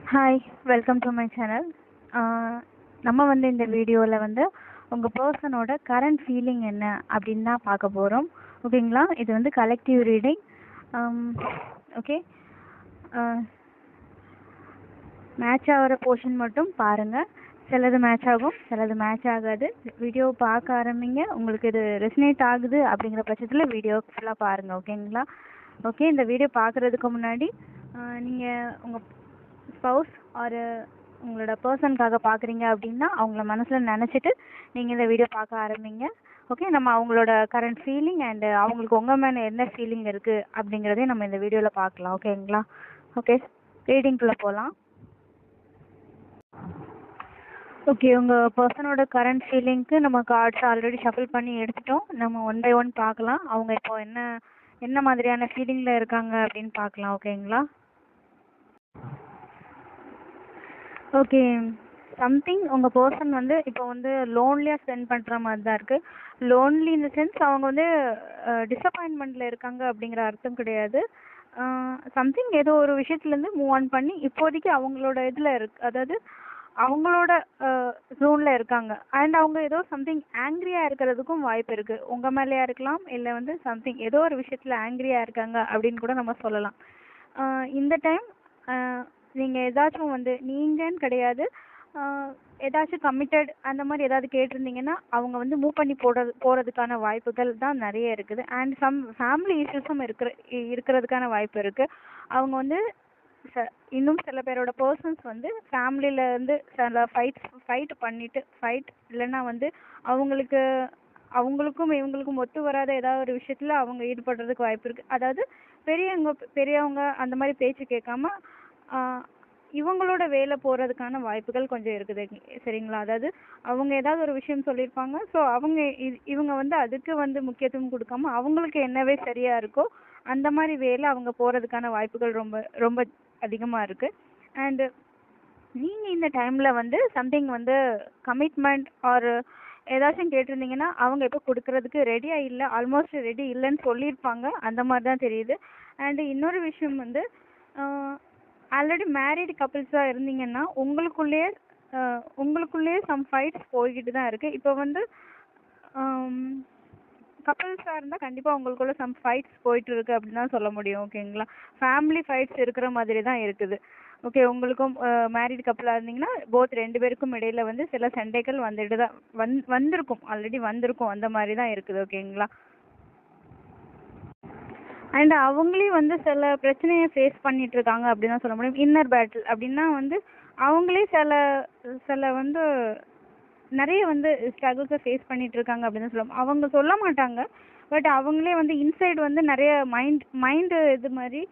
Hi, welcome to my channel. நம்ம வந்து இந்த வீடியோவில் வந்து உங்கள் பர்சனோட கரண்ட் ஃபீலிங் என்ன அப்படின்னு தான் பார்க்க போகிறோம். ஓகேங்களா? இது வந்து கலெக்டிவ் ரீடிங். ஓகே, மேட்ச் ஆகிற போர்ஷன் மட்டும் பாருங்கள். சிலது மேட்ச் ஆகும், சிலது மேட்ச் ஆகாது. வீடியோ பார்க்க ஆரம்பிங்க. உங்களுக்கு இது ரெசனேட் ஆகுது அப்படிங்கிற பட்சத்தில் வீடியோ ஃபுல்லாக பாருங்கள். ஓகேங்களா? ஓகே, இந்த வீடியோ பார்க்குறதுக்கு முன்னாடி நீங்கள் உங்கள் ஸ்பௌஸ் ஒரு உங்களோட பர்சனுக்காக பார்க்குறீங்க அப்படின்னா அவங்கள மனசில் நினச்சிட்டு நீங்கள் இந்த வீடியோ பார்க்க ஆரம்பிங்க. ஓகே, நம்ம அவங்களோட கரண்ட் ஃபீலிங் அண்டு அவங்களுக்கு உங்கள் மேலே என்ன ஃபீலிங் இருக்குது அப்படிங்கிறதையும் நம்ம இந்த வீடியோவில் பார்க்கலாம். ஓகேங்களா? ஓகே, ரீடிங்குள்ளே போகலாம். ஓகே, உங்கள் பர்சனோட கரண்ட் ஃபீலிங்க்கு நம்ம கார்ட்ஸ் ஆல்ரெடி ஷஃபில் பண்ணி எடுத்துட்டோம். நம்ம ஒன் பை ஒன் பார்க்கலாம். அவங்க இப்போ என்ன மாதிரியான ஃபீலிங்கில் இருக்காங்க அப்படின்னு பார்க்கலாம். ஓகேங்களா? ஓகே, சம்திங் உங்கள் பர்சன் வந்து இப்போ வந்து லோன்லியாக ஸ்பெண்ட் பண்ணுற மாதிரி தான் இருக்குது. லோன்லி இன் த சென்ஸ் அவங்க வந்து டிசப்பாயின்மெண்ட்டில் இருக்காங்க அப்படிங்கிற அர்த்தம் கிடையாது. சம்திங் ஏதோ ஒரு விஷயத்துலேருந்து மூவ் ஆன் பண்ணி இப்போதைக்கு அவங்களோட இதில் அதாவது அவங்களோட ஜோனில் இருக்காங்க. அண்ட் அவங்க ஏதோ சம்திங் ஆங்க்ரியாக இருக்கிறதுக்கும் வாய்ப்பு இருக்குது. உங்கள் மேலேயா இருக்கலாம், இல்லை வந்து சம்திங் ஏதோ ஒரு விஷயத்தில் ஆங்க்ரியாக இருக்காங்க அப்படின்னு கூட நம்ம சொல்லலாம். இந்த டைம் நீங்கள் ஏதாச்சும் வந்து நீங்கன்னு கிடையாது, ஏதாச்சும் கமிட்டட் அந்த மாதிரி ஏதாவது கேட்டிருந்தீங்கன்னா அவங்க வந்து மூவ் பண்ணி போகிறதுக்கான வாய்ப்புகள் தான் நிறைய இருக்குது. அண்ட் சம் ஃபேமிலி இஷ்யூஸும் இருக்கிறதுக்கான வாய்ப்பு இருக்குது. அவங்க வந்து இன்னும் சில பேரோட பர்சன்ஸ் வந்து ஃபேமிலியிலேருந்து சில ஃபைட் பண்ணிட்டு இல்லைன்னா வந்து அவங்களுக்கும் இவங்களுக்கும் ஒத்து வராத ஏதாவது ஒரு விஷயத்தில் அவங்க ஈடுபடுறதுக்கு வாய்ப்பு இருக்குது. அதாவது பெரியவங்க அந்த மாதிரி பேச்சு கேட்காம இவங்களோட வேலை போகிறதுக்கான வாய்ப்புகள் கொஞ்சம் இருக்குது. சரிங்களா? அதாவது அவங்க ஏதாவது ஒரு விஷயம் சொல்லியிருப்பாங்க. ஸோ இவங்க வந்து அதுக்கு வந்து முக்கியத்துவம் கொடுக்காம அவங்களுக்கு என்னவே சரியாக இருக்கோ அந்த மாதிரி வேலை அவங்க போகிறதுக்கான வாய்ப்புகள் ரொம்ப ரொம்ப அதிகமாக இருக்குது. அண்டு நீங்கள் இந்த டைமில் வந்து சம்திங் வந்து கமிட்மெண்ட் ஆர் ஏதாச்சும் கேட்டிருந்தீங்கன்னா அவங்க இப்போ கொடுக்கறதுக்கு ரெடியாக இல்லை, ஆல்மோஸ்ட் ரெடி இல்லைன்னு சொல்லியிருப்பாங்க. அந்த மாதிரி தான் தெரியுது. அண்டு இன்னொரு விஷயம் வந்து ஆல்ரெடி மேரிடு கப்பிள்ஸாக இருந்தீங்கன்னா உங்களுக்குள்ளேயே சம் ஃபைட்ஸ் போய்கிட்டு தான் இருக்குது. இப்போ வந்து கப்பிள்ஸாக இருந்தால் கண்டிப்பாக உங்களுக்குள்ள சம் ஃபைட்ஸ் போயிட்டு இருக்கு அப்படின்னு தான் சொல்ல முடியும். ஓகேங்களா? ஃபேமிலி ஃபைட்ஸ் இருக்கிற மாதிரி தான் இருக்குது. ஓகே, உங்களுக்கும் மேரிடு கப்பிளாக இருந்தீங்கன்னா ரெண்டு பேருக்கும் இடையில வந்து சில சண்டைகள் வந்துட்டு தான் வந்திருக்கும், ஆல்ரெடி வந்திருக்கும். அந்த மாதிரி தான் இருக்குது. ஓகேங்களா? அண்ட் அவங்களே வந்து சில பிரச்சனையை ஃபேஸ் பண்ணிட்டு இருக்காங்க அப்படின்னு தான் சொல்ல முடியும். இன்னர் பேட்டில் அப்படின்னா வந்து அவங்களே சில வந்து நிறைய வந்து ஸ்ட்ரகிள்ஸை ஃபேஸ் பண்ணிட்டு இருக்காங்க அப்படின்னு சொல்லுவோம். அவங்க சொல்ல மாட்டாங்க, பட் அவங்களே வந்து இன்சைடு வந்து நிறைய மைண்டு இது மாதிரி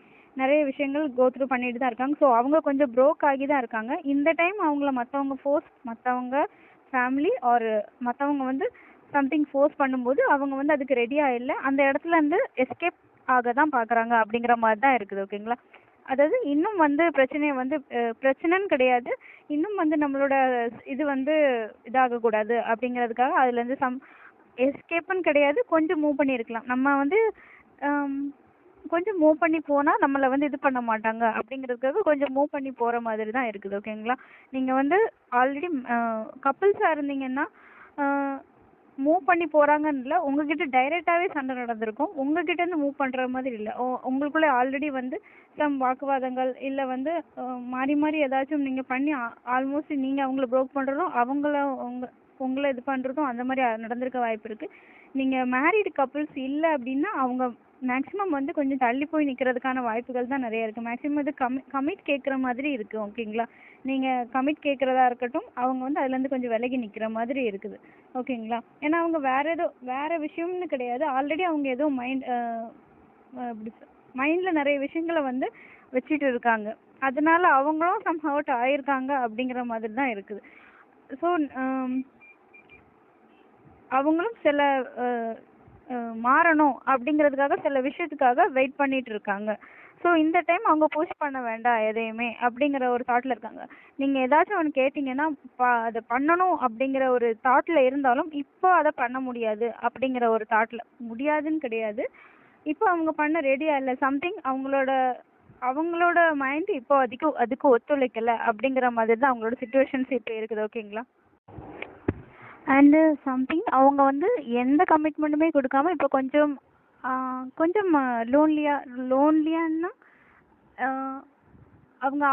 நிறைய விஷயங்கள் கோத்ரூ பண்ணிட்டு தான் இருக்காங்க. ஸோ அவங்க கொஞ்சம் ப்ரோக் ஆகி தான் இருக்காங்க. இந்த டைம் அவங்கள மற்றவங்க ஃபேமிலி ஆர் மற்றவங்க வந்து சம்திங் ஃபோர்ஸ் பண்ணும்போது அவங்க வந்து அதுக்கு ரெடியாக இல்லை. அந்த இடத்துல இருந்து எஸ்கேப் ஆக தான் பார்க்குறாங்க அப்படிங்கிற மாதிரி தான் இருக்குது. ஓகேங்களா? அதாவது இன்னும் வந்து பிரச்சனையை வந்து பிரச்சனைன்னு கிடையாது, இன்னும் வந்து நம்மளோட இது வந்து இதாகக்கூடாது அப்படிங்கிறதுக்காக அதுலேருந்து எஸ்கேப்புன்னு கிடையாது, கொஞ்சம் மூவ் பண்ணியிருக்கலாம். நம்ம வந்து கொஞ்சம் மூவ் பண்ணி போனால் நம்மளை வந்து இது பண்ண மாட்டாங்க அப்படிங்கிறதுக்காக கொஞ்சம் மூவ் பண்ணி போகிற மாதிரி தான் இருக்குது. ஓகேங்களா? நீங்கள் வந்து ஆல்ரெடி கப்பிள்ஸாக இருந்தீங்கன்னா மூவ் பண்ணி போகிறாங்கன்னு இல்லை, உங்ககிட்ட டைரெக்டாகவே சண்டை நடந்திருக்கும். உங்ககிட்டேருந்து மூவ் பண்ணுற மாதிரி இல்லை, உங்களுக்குள்ளே ஆல்ரெடி வந்து சம் வாக்குவாதங்கள் இல்லை வந்து மாறி மாறி ஏதாச்சும் நீங்கள் பண்ணி ஆல்மோஸ்ட் நீங்கள் அவங்கள ப்ரோக் பண்ணுறதும் உங்களை இது பண்ணுறதும் அந்த மாதிரி நடந்திருக்க வாய்ப்பு இருக்குது. நீங்கள் மேரிடு கப்பிள்ஸ் இல்லை அப்படின்னா அவங்க மேக்ஸிமம் வந்து கொஞ்சம் தள்ளி போய் நிற்கிறதுக்கான வாய்ப்புகள் தான் நிறைய இருக்குது. மேக்ஸிமம் இது கமிட் கேட்குற மாதிரி இருக்குது. ஓகேங்களா? நீங்கள் கமிட் கேட்குறதா இருக்கட்டும், அவங்க வந்து அதுலேருந்து கொஞ்சம் விலகி நிற்கிற மாதிரி இருக்குது. ஓகேங்களா? ஏன்னா அவங்க வேறு விஷயம்னு கிடையாது, ஆல்ரெடி அவங்க ஏதோ மைண்டில் நிறைய விஷயங்களை வந்து வச்சுட்டு இருக்காங்க. அதனால அவங்களும் சம் ஹர்ட் ஆயிருக்காங்க அப்படிங்கிற மாதிரி தான் இருக்குது. ஸோ அவங்களும் சில மாறணும் அப்படிங்கிறதுக்காக சில விஷயத்துக்காக வெயிட் பண்ணிட்டு இருக்காங்க. ஸோ இந்த டைம் அவங்க புஷ் பண்ண வேண்டாம் எதையுமே அப்படிங்கிற ஒரு தாட்டில் இருக்காங்க. நீங்கள் ஏதாச்சும் ஒன்று கேட்டிங்கன்னா அதை பண்ணணும் அப்படிங்கிற ஒரு தாட்டில் இருந்தாலும் இப்போ அதை பண்ண முடியாது அப்படிங்கிற ஒரு தாட்டில், முடியாதுன்னு கிடையாது, இப்போ அவங்க பண்ண ரெடியாக இல்லை. சம்திங் அவங்களோட மைண்ட் இப்போ அதுக்கு ஒத்துழைக்கல அப்படிங்கிற மாதிரி தான் அவங்களோட சுச்சுவேஷன்ஸ் இப்போ இருக்குது. ஓகேங்களா? அண்டு சம்திங் அவங்க வந்து எந்த கமிட்மெண்ட்டுமே கொடுக்காம இப்போ கொஞ்சம் கொஞ்சம் லோன்லியான்னா அவங்க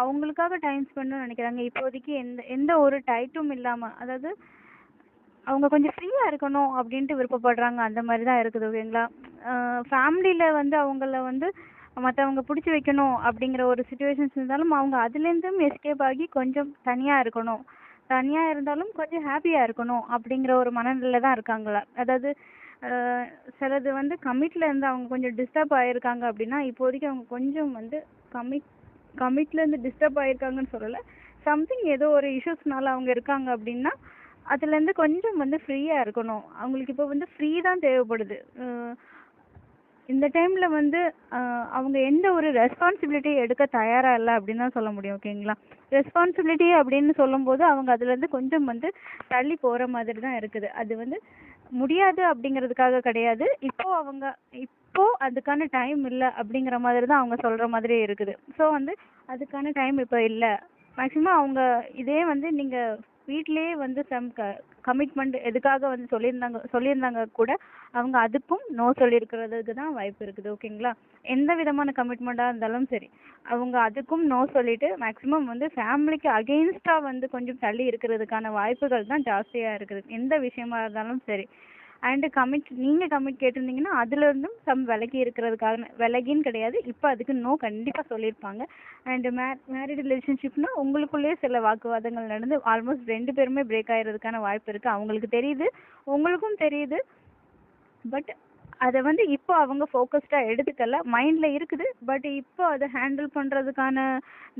அவங்களுக்காக டைம் ஸ்பெண்ட் நினைக்கிறாங்க. இப்போதைக்கு எந்த ஒரு டைட்டும் இல்லாமல், அதாவது அவங்க கொஞ்சம் ஃப்ரீயாக இருக்கணும் அப்படின்ட்டு விருப்பப்படுறாங்க. அந்த மாதிரி தான் இருக்குது. ஓகேங்களா? ஃபேமிலியில் வந்து அவங்கள வந்து மற்றவங்க பிடிச்சி வைக்கணும் அப்படிங்கிற ஒரு சுச்சுவேஷன்ஸ் இருந்தாலும் அவங்க அதுலேருந்தும் எஸ்கேப் ஆகி கொஞ்சம் தனியாக இருக்கணும், தனியாக இருந்தாலும் கொஞ்சம் ஹாப்பியாக இருக்கணும் அப்படிங்கிற ஒரு மனநிலை தான் இருக்காங்களா. அதாவது சிலது வந்து கமிட்டில் இருந்து அவங்க கொஞ்சம் டிஸ்டர்ப் ஆகிருக்காங்க அப்படின்னா, இப்போதைக்கு அவங்க கொஞ்சம் வந்து கமிட்லேருந்து டிஸ்டர்ப் ஆகிருக்காங்கன்னு சொல்லலை, சம்திங் ஏதோ ஒரு இஷ்யூஸ்னால அவங்க இருக்காங்க அப்படின்னா அதுலேருந்து கொஞ்சம் வந்து ஃப்ரீயாக இருக்கணும். அவங்களுக்கு இப்போ வந்து ஃப்ரீ தான் தேவைப்படுது. இந்த டைமில் வந்து அவங்க எந்த ஒரு ரெஸ்பான்சிபிலிட்டி எடுக்க தயாராக இல்லை அப்படின்னு தான் சொல்ல முடியும். ஓகேங்களா? ரெஸ்பான்சிபிலிட்டி அப்படின்னு சொல்லும்போது அவங்க அதுலேருந்து கொஞ்சம் வந்து தள்ளி போகிற மாதிரி தான் இருக்குது. அது வந்து முடியாது அப்படிங்கிறதுக்காக கிடையாது, இப்போ அதுக்கான டைம் இல்லை அப்படிங்கிற மாதிரி தான் அவங்க சொல்கிற மாதிரி இருக்குது. ஸோ வந்து அதுக்கான டைம் இப்போ இல்லை. மேக்ஸிமம் அவங்க இதே வந்து நீங்கள் வீட்டிலேயே வந்து கமிட்மெண்ட் எதுக்காக வந்து சொல்லியிருந்தாங்க கூட அவங்க அதுக்கும் நோ சொல்லியிருக்கிறதுக்கு தான் வாய்ப்பு இருக்குது. ஓகேங்களா? எந்த விதமான கமிட்மெண்ட்டாக இருந்தாலும் சரி அவங்க அதுக்கும் நோ சொல்லிட்டு மேக்ஸிமம் வந்து ஃபேமிலிக்கு அகெயின்ஸ்டாக வந்து கொஞ்சம் தள்ளி இருக்கிறதுக்கான வாய்ப்புகள் தான் ஜாஸ்தியாக இருக்குது, எந்த விஷயமா இருந்தாலும் சரி. அண்டு நீங்கள் கமிட் கேட்டிருந்தீங்கன்னா அதுலேருந்தும் விலகின்னு கிடையாது, இப்போ அதுக்கு நோ கண்டிப்பாக சொல்லியிருப்பாங்க. அண்டு மேரிட் ரிலேஷன்ஷிப்னா உங்களுக்குள்ளேயே சில வாக்குவாதங்கள் நடந்து ஆல்மோஸ்ட் 2 பேருமே பிரேக் ஆகிறதுக்கான வாய்ப்பு இருக்குது. அவங்களுக்கு தெரியுது, உங்களுக்கும் தெரியுது. பட் அதை வந்து இப்போ அவங்க ஃபோக்கஸ்டாக எடுத்துக்கல, மைண்டில் இருக்குது. பட் இப்போ அதை ஹேண்டில் பண்ணுறதுக்கான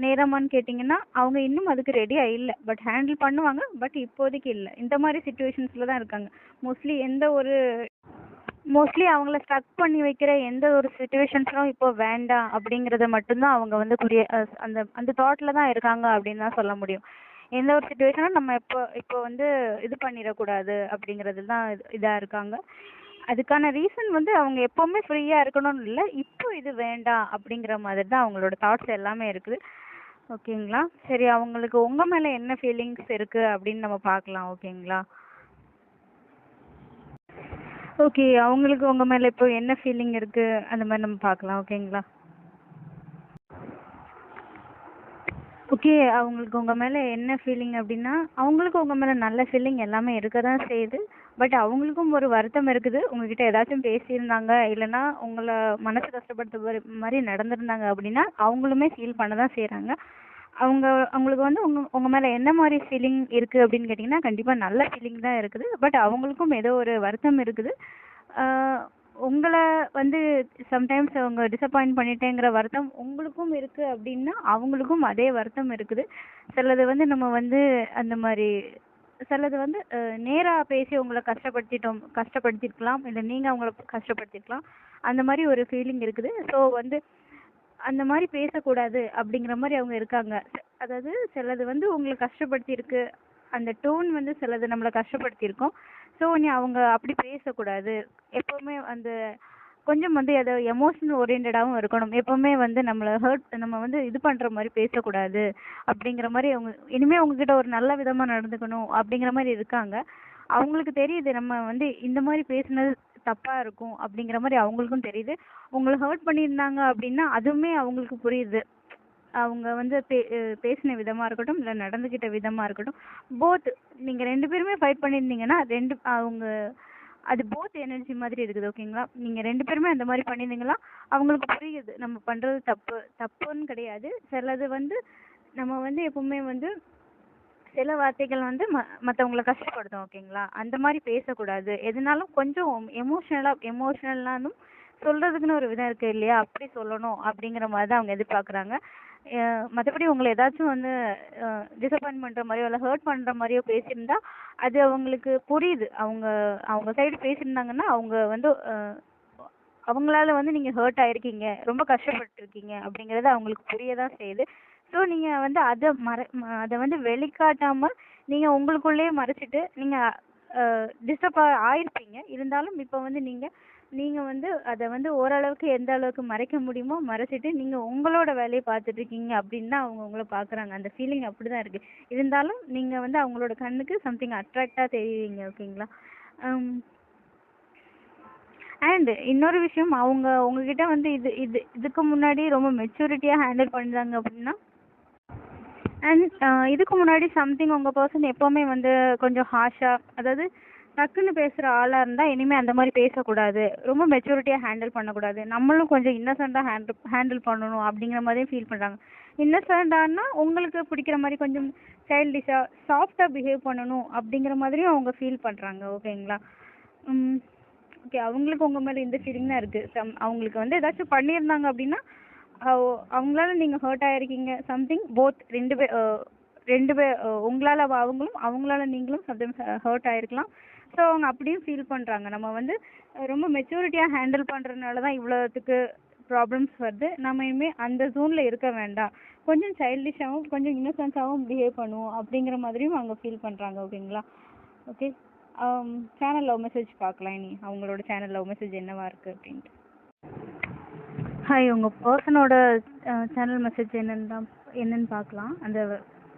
நேரமான்னு கேட்டிங்கன்னா அவங்க இன்னும் அதுக்கு ரெடியாக இல்லை. பட் ஹேண்டில் பண்ணுவாங்க, பட் இப்போதைக்கு இல்லை. இந்த மாதிரி சுச்சுவேஷன்ஸில் தான் இருக்காங்க. மோஸ்ட்லி அவங்கள ஸ்ட்ரக் பண்ணி வைக்கிற எந்த ஒரு சுச்சுவேஷன்ஸும் இப்போ வேண்டாம் அப்படிங்கிறத மட்டும்தான் அவங்க வந்து அந்த தாட்டில் தான் இருக்காங்க அப்படின்னு தான் சொல்ல முடியும். எந்த ஒரு சுச்சுவேஷனும் நம்ம இப்போ வந்து இது பண்ணிடக்கூடாது அப்படிங்கிறது தான் இதாக இருக்காங்க. அதுக்கான ரீசன் வந்து அவங்க எப்போவுமே ஃப்ரீயாக இருக்கணும்னு இல்லை, இப்போ இது வேண்டாம் அப்படிங்கிற மாதிரி தான் அவங்களோட தாட்ஸ் எல்லாமே இருக்குது. ஓகேங்களா? சரி, அவங்களுக்கு உங்கள் மேலே என்ன ஃபீலிங்ஸ் இருக்குது அப்படின்னு நம்ம பார்க்கலாம். ஓகேங்களா? ஓகே, அவங்களுக்கு உங்கள் மேலே இப்போ என்ன ஃபீலிங் இருக்குது அந்த மாதிரி நம்ம பார்க்கலாம். ஓகேங்களா? ஓகே, அவங்களுக்கு உங்கள் மேலே என்ன ஃபீலிங் அப்படின்னா, அவங்களுக்கு உங்கள் மேலே நல்ல ஃபீலிங் எல்லாமே இருக்க தான் செய்யுது. பட் அவங்களுக்கும் ஒரு வருத்தம் இருக்குது. உங்ககிட்ட ஏதாச்சும் பேசியிருந்தாங்க, இல்லைன்னா உங்களை மனசு கஷ்டப்படுத்த மாதிரி நடந்திருந்தாங்க அப்படின்னா அவங்களுமே ஃபீல் பண்ண தான் செய்கிறாங்க. அவங்களுக்கு வந்து உங்கள் மேலே என்ன மாதிரி ஃபீலிங் இருக்குது அப்படின்னு கேட்டிங்கன்னா, கண்டிப்பாக நல்ல ஃபீலிங் தான் இருக்குது. பட் அவங்களுக்கும் ஏதோ ஒரு வருத்தம் இருக்குது. உங்களை வந்து சம்டைம்ஸ் அவங்க டிசப்பாயிண்ட் பண்ணிட்டேங்கிற வருத்தம் உங்களுக்கும் இருக்குது அப்படின்னா அவங்களுக்கும் அதே வருத்தம் இருக்குது. சிலது வந்து நம்ம வந்து அந்த மாதிரி சிலது வந்து நேராக பேசி உங்களை கஷ்டப்படுத்திருக்கலாம், இல்லை நீங்கள் அவங்கள கஷ்டப்படுத்திருக்கலாம். அந்த மாதிரி ஒரு ஃபீலிங் இருக்குது. ஸோ வந்து அந்த மாதிரி பேசக்கூடாது அப்படிங்கிற மாதிரி அவங்க இருக்காங்க. அதாவது சிலது வந்து உங்களை கஷ்டப்படுத்தியிருக்கு, அந்த டோன் வந்து சிலது நம்மளை கஷ்டப்படுத்தியிருக்கோம். ஸோ அவங்க அப்படி பேசக்கூடாது, எப்போவுமே அந்த கொஞ்சம் வந்து அதை எமோஷனல் ஓரியன்டாகவும் இருக்கணும், எப்போவுமே வந்து நம்ம வந்து இது பண்ணுற மாதிரி பேசக்கூடாது அப்படிங்கிற மாதிரி அவங்க இனிமேல் உங்ககிட்ட ஒரு நல்ல விதமாக நடந்துக்கணும் அப்படிங்கிற மாதிரி இருக்காங்க. அவங்களுக்கு தெரியுது நம்ம வந்து இந்த மாதிரி பேசுனது தப்பாக இருக்கும் அப்படிங்கிற மாதிரி அவங்களுக்கும் தெரியுது. உங்களை ஹர்ட் பண்ணியிருந்தாங்க அப்படின்னா அதுவுமே அவங்களுக்கு புரியுது. அவங்க வந்து பேசின விதமாக இருக்கட்டும், இல்லை நடந்துக்கிட்ட விதமாக இருக்கட்டும், போத் நீங்கள் 2 பேருமே ஃபைட் பண்ணியிருந்தீங்கன்னா அது போத் எனர்ஜி மாதிரி இருக்குது. ஓகேங்களா? நீங்கள் 2 பேருமே அந்த மாதிரி பண்ணியிருந்தீங்களா அவங்களுக்கு புரியுது நம்ம பண்ணுறது தப்புன்னு கிடையாது. சிலது வந்து நம்ம வந்து எப்பவுமே வந்து சில வார்த்தைகள் வந்து மற்றவங்களை கஷ்டப்படுத்தும். ஓகேங்களா? அந்த மாதிரி பேசக்கூடாது. எதுனாலும் கொஞ்சம் எமோஷ்னல்னாலும் சொல்கிறதுக்குன்னு ஒரு விதம் இருக்குது இல்லையா, அப்படி சொல்லணும் அப்படிங்கிற மாதிரி தான் அவங்க எதிர்பார்க்குறாங்க. மற்றபடி உங்களை ஏதாச்சும் வந்து டிசப்பாயின்ட் பண்ணுற மாதிரியோ இல்லை ஹர்ட் பண்ணுற மாதிரியோ பேசியிருந்தா அது அவங்களுக்கு புரியுது. அவங்க சைடு பேசியிருந்தாங்கன்னா அவங்க வந்து அவங்களால வந்து நீங்கள் ஹர்ட் ஆயிருக்கீங்க, ரொம்ப கஷ்டப்பட்டுருக்கீங்க அப்படிங்கிறது அவங்களுக்கு புரிய தான் செய்யுது. ஸோ நீங்கள் வந்து அதை வந்து வெளிக்காட்டாமல் நீங்கள் உங்களுக்குள்ளேயே மறைச்சிட்டு நீங்கள் டிஸ்டர்ப் ஆயிருப்பீங்க. இருந்தாலும் இப்போ வந்து நீங்கள் நீங்கள் வந்து அதை வந்து ஓரளவுக்கு எந்த அளவுக்கு மறைக்க முடியுமோ மறைச்சிட்டு நீங்கள் உங்களோட வேலையை பார்த்துட்டு இருக்கீங்க அப்படின்னு தான் அவங்க உங்களை பார்க்குறாங்க. அந்த ஃபீலிங் அப்படி தான் இருக்குது. இருந்தாலும் நீங்கள் வந்து அவங்களோட கண்ணுக்கு சம்திங் அட்ராக்டாக தெரியுறீங்க. ஓகேங்களா? அண்ட் இன்னொரு விஷயம், அவங்க உங்ககிட்ட வந்து இதுக்கு முன்னாடி ரொம்ப மெச்சூரிட்டியாக ஹேண்டில் பண்ணுறாங்க அப்படின்னா, அண்ட் இதுக்கு முன்னாடி சம்திங் உங்கள் பர்சன் எப்போவுமே வந்து கொஞ்சம் ஹார்ஷாக, அதாவது டக்குன்னு பேசுகிற ஆளாக இருந்தால் இனிமேல் அந்த மாதிரி பேசக்கூடாது, ரொம்ப மெச்சூரிட்டியாக ஹேண்டில் பண்ணக்கூடாது, நம்மளும் கொஞ்சம் இன்னசென்ட்டாக ஹேண்டில் பண்ணணும் அப்படிங்கிற மாதிரி ஃபீல் பண்ணுறாங்க. இன்னசென்ட்டானா உங்களுக்கு பிடிக்கிற மாதிரி கொஞ்சம் சைல்டிஷாக சாஃப்டாக பிஹேவ் பண்ணணும் அப்படிங்கிற மாதிரியும் அவங்க ஃபீல் பண்ணுறாங்க. ஓகேங்களா? ஓகே, அவங்களுக்கு உங்கள் மேலே இந்த ஃபீலிங் தான் இருக்குது. அவங்களுக்கு வந்து ஏதாச்சும் பண்ணியிருந்தாங்க அப்படின்னா அவங்களால நீங்கள் ஹர்ட் ஆகிருக்கீங்க. சம்திங் போத் ரெண்டு பேர் உங்களால் அவங்களும் அவங்களால நீங்களும் சம்டைம்ஸ் ஹர்ட் ஆகிருக்கலாம். ஸோ அவங்க அப்படியும் ஃபீல் பண்ணுறாங்க. நம்ம வந்து ரொம்ப மெச்சூரிட்டியாக ஹேண்டில் பண்ணுறதுனால தான் இவ்வளோத்துக்கு ப்ராப்ளம்ஸ் வருது. நம்ம இனிமேல் அந்த ஜோனில் இருக்க வேண்டாம், கொஞ்சம் சைல்டிஷாகவும் கொஞ்சம் இன்னசென்ஸாகவும் பிஹேவ் பண்ணுவோம் அப்படிங்கிற மாதிரியும் அவங்க ஃபீல் பண்ணுறாங்க. ஓகேங்களா? ஓகே, சேனல் லவ் மெசேஜ் பார்க்கலாம். இனி அவங்களோட சேனல் லவ் மெசேஜ் என்னவா இருக்குது அப்படின்ட்டு. ஹாய், உங்கள் பர்சனோட சேனல் மெசேஜ் என்னன்னு பார்க்கலாம். அந்த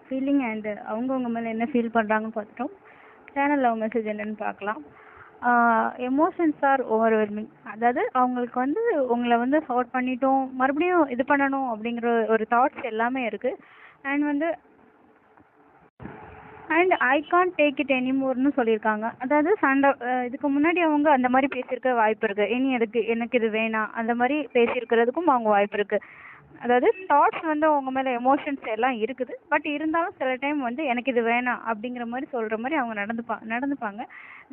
ஃபீலிங் அண்டு அவங்க உங்கள் மேலே என்ன ஃபீல் பண்ணுறாங்கன்னு பார்த்துட்டோம். சேனல் லவ் மெசேஜ் என்னன்னு பார்க்கலாம். Emotions are overwhelming. அதாவது அவங்களுக்கு வந்து உங்களை வந்து ஹர்ட் பண்ணிட்டோம், மறுபடியும் இது பண்ணணும் அப்படிங்கிற ஒரு தாட்ஸ் எல்லாமே இருக்குது. And I can't take it எனிமோர்னு சொல்லியிருக்காங்க. அதாவது இதுக்கு முன்னாடி அவங்க அந்த மாதிரி பேசியிருக்க வாய்ப்பு இருக்குது. இனி எனக்கு இது வேணாம் அந்த மாதிரி பேசியிருக்கிறதுக்கும் அவங்க வாய்ப்பு இருக்குது. அதாவது தாட்ஸ் வந்து அவங்க மேலே எமோஷன்ஸ் எல்லாம் இருக்குது. பட் இருந்தாலும் சில டைம் வந்து எனக்கு இது வேணாம் அப்படிங்கிற மாதிரி சொல்கிற மாதிரி அவங்க நடந்துப்பாங்க.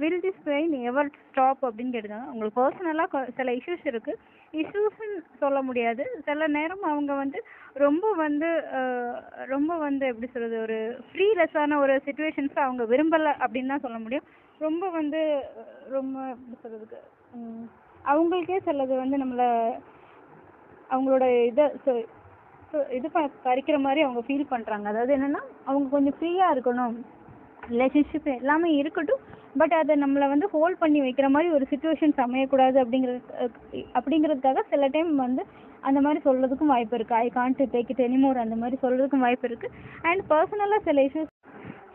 Will this pain ever stop அப்படின்னு கேட்டுருக்காங்க. உங்களுக்கு பர்சனலாக சில இஷ்யூஸ் இருக்குது. இஷ்யூஸ்ன்னு சொல்ல முடியாது. சில நேரம் அவங்க வந்து ரொம்ப வந்து எப்படி சொல்கிறது, ஒரு ஃப்ரீலெஸ்ஸான ஒரு சுச்சுவேஷன்ஸை அவங்க விரும்பலை அப்படின்னு தான் சொல்ல முடியும். ரொம்ப எப்படி சொல்கிறதுக்கு, அவங்களுக்கே சிலது வந்து நம்மளை அவங்களோட இது பறிக்கிற மாதிரி அவங்க ஃபீல் பண்ணுறாங்க. அதாவது என்னென்னா, அவங்க கொஞ்சம் ஃப்ரீயாக இருக்கணும், ரிலேஷன்ஷிப் எல்லாமே இருக்கட்டும், பட் அதை நம்மளை வந்து ஹோல்ட் பண்ணி வைக்கிற மாதிரி ஒரு சுச்சுவேஷன்ஸ் அமையக்கூடாது அப்படிங்கிறதுக்காக சில டைம் வந்து அந்த மாதிரி சொல்கிறதுக்கும் வாய்ப்பு இருக்குது. ஐ கான்ட் டேக் இட் எனிமோர் அந்த மாதிரி சொல்கிறதுக்கும் வாய்ப்பு இருக்குது. அண்ட் பர்சனலாக சில இஷ்யூஸ்,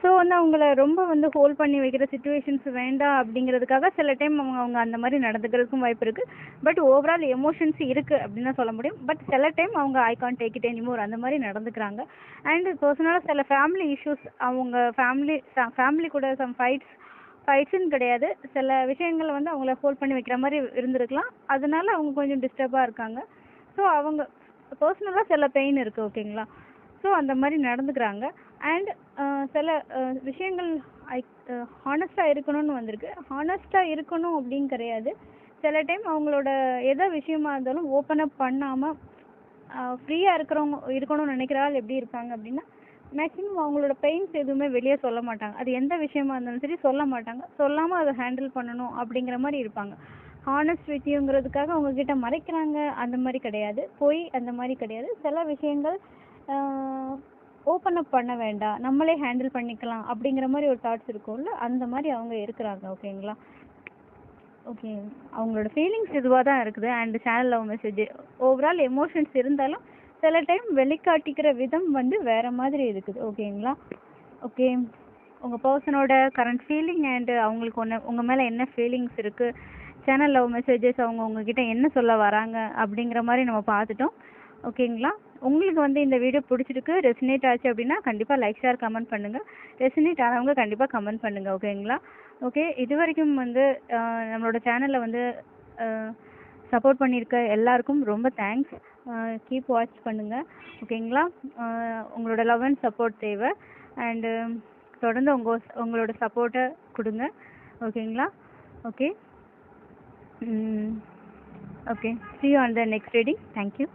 ஸோ வந்து அவங்கள ரொம்ப வந்து ஹோல்ட் பண்ணி வைக்கிற சுச்சுவேஷன்ஸ் வேண்டாம் அப்படிங்கிறதுக்காக சில டைம் அவங்க அந்த மாதிரி நடந்துக்கிறதுக்கும் வாய்ப்பு இருக்குது. பட் ஓவரால் எமோஷன்ஸ் இருக்குது அப்படின்னு தான் சொல்ல முடியும். பட் சில டைம் அவங்க ஐ கான்ட் டேக் இட் எனிமோர் அந்த மாதிரி நடந்துக்கிறாங்க. அண்ட் பர்சனலாக சில ஃபேமிலி இஷ்யூஸ், அவங்க ஃபேமிலி கூட சம் ஃபைட்ஸுன்னு கிடையாது, சில விஷயங்கள் வந்து அவங்கள ஹோல்ட் பண்ணி வைக்கிற மாதிரி இருந்திருக்கலாம். அதனால அவங்க கொஞ்சம் டிஸ்டர்பாக இருக்காங்க. ஸோ அவங்க பர்சனலாக சில பெயின் இருக்குது. ஓகேங்களா? ஸோ அந்த மாதிரி நடந்துக்கிறாங்க. அண்ட் சில விஷயங்கள் ஹானஸ்ட்டாக இருக்கணும்னு வந்திருக்கு. ஹானஸ்ட்டாக இருக்கணும் அப்படின்னு கிடையாது. சில டைம் அவங்களோட எதை விஷயமா இருந்தாலும் ஓப்பன் அப் பண்ணாமல் ஃப்ரீயாக இருக்கணும்னு நினைக்கிற ஆள் எப்படி இருப்பாங்க அப்படின்னா, மேக்ஸிமம் அவங்களோட பெயின்ஸ் எதுவுமே வெளியே சொல்ல மாட்டாங்க. அது எந்த விஷயமா இருந்தாலும் சரி சொல்ல மாட்டாங்க. சொல்லாமல் அதை ஹேண்டில் பண்ணணும் அப்படிங்கிற மாதிரி இருப்பாங்க. ஹானஸ்ட் வித்தியுங்கிறதுக்காக அவங்கக்கிட்ட மறைக்கிறாங்க அந்த மாதிரி கிடையாது, போய் அந்த மாதிரி கிடையாது. சில விஷயங்கள் ஓப்பன் அப் பண்ண வேண்டாம், நம்மளே ஹேண்டில் பண்ணிக்கலாம் அப்படிங்கிற மாதிரி ஒரு தாட்ஸ் இருக்கும்ல, அந்த மாதிரி அவங்க இருக்கிறாங்க. ஓகேங்களா? ஓகே, அவங்களோட ஃபீலிங்ஸ் இதுவாக தான் இருக்குது. And channel love message overall emotions இருந்தாலும் சில டைம் வெளிக்காட்டிக்கிற விதம் வந்து வேறு மாதிரி இருக்குது. ஓகேங்களா? ஓகே, உங்கள் பர்சனோட கரண்ட் ஃபீலிங் அண்டு அவங்களுக்கு உங்கள் மேலே என்ன ஃபீலிங்ஸ் இருக்குது, சேனல் லவ் மெசேஜஸ் அவங்க உங்ககிட்ட என்ன சொல்ல வராங்க அப்படிங்கிற மாதிரி நம்ம பார்த்துட்டோம். ஓகேங்களா? உங்களுக்கு வந்து இந்த வீடியோ பிடிச்சிருக்கு, ரெசினேட் ஆச்சு அப்படின்னா கண்டிப்பாக லைக் ஷேர் கமெண்ட் பண்ணுங்கள். ரெசினேட் ஆனவங்க கண்டிப்பாக கமெண்ட் பண்ணுங்கள். ஓகேங்களா? ஓகே, இது வரைக்கும் வந்து நம்மளோட சேனலில் வந்து சப்போர்ட் பண்ணியிருக்க எல்லாருக்கும் ரொம்ப தேங்க்ஸ். கீப் வாட்ச் பண்ணுங்கள். ஓகேங்களா? உங்களோட லவ் அண்ட் சப்போர்ட் தேவை. அண்டு தொடர்ந்து உங்களோட சப்போர்ட்டை கொடுங்க. ஓகேங்களா? Okay, see you on the next reading. Thank you.